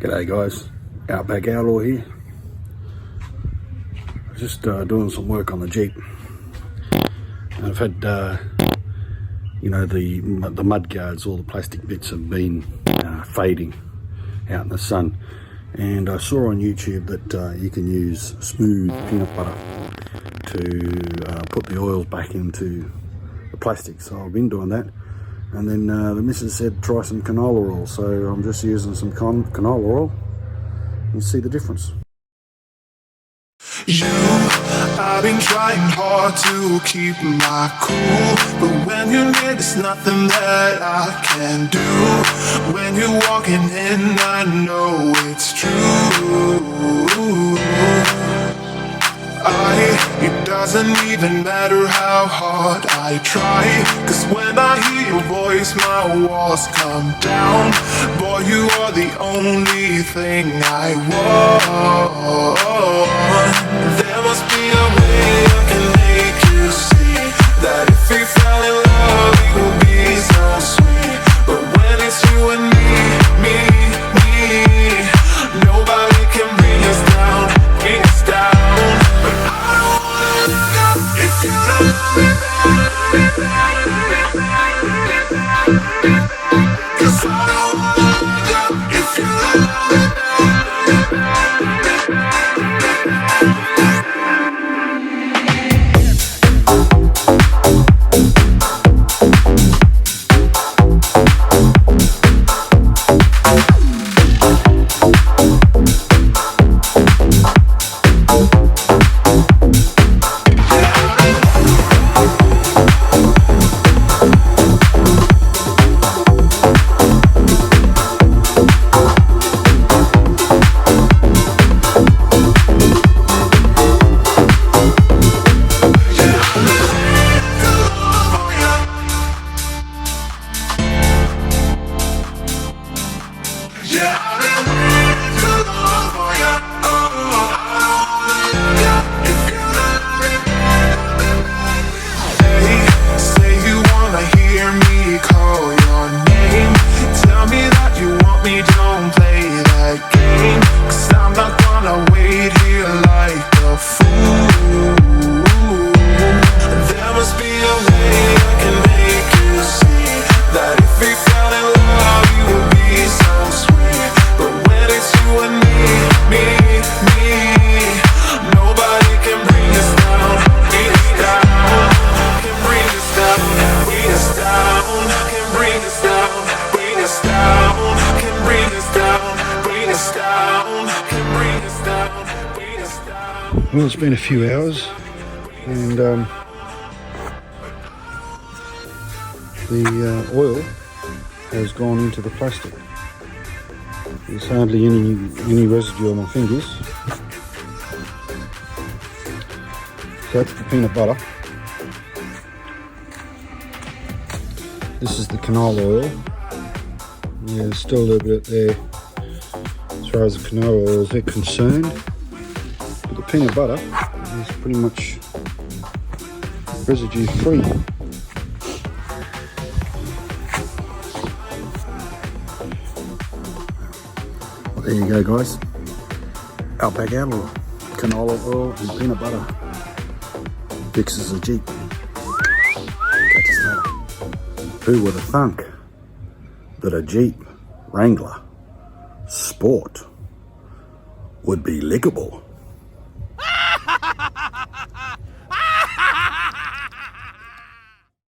G'day guys, Outback Outlaw here. Just doing some work on the Jeep. I've had, you know, the mud guards, all the plastic bits have been fading out in the sun. And I saw on YouTube that you can use smooth peanut butter to put the oils back into the plastic. So I've been doing that. And then the missus said try some canola oil, so I'm just using some canola oil and see the difference. I've been trying hard to keep my cool, but when you're near, there's nothing that I can do. When you're walking in, I know it's true. It doesn't even matter how hard I try, 'cause when I hear your voice, my walls come down. Boy, you are the only thing I want. There must be a way I can make you see that if we fell in love, it would be so sweet. But when it's you and me, nobody can bring us down, bring us down. But I don't wanna look up if you don't love me back. 'Cause I don't wanna look up if you don't love me back. Well, it's been a few hours, and the oil has gone into the plastic. There's hardly any residue on my fingers. So that's the peanut butter. This is the canola oil. Yeah, there's still a little bit there as far as the canola oils are concerned. But the peanut butter is pretty much residue free. Well, there you go guys, Outback Outlaw, canola oil and peanut butter fixes a Jeep. Catch us later. Who would have thunk that a Jeep Wrangler Sport would be lickable?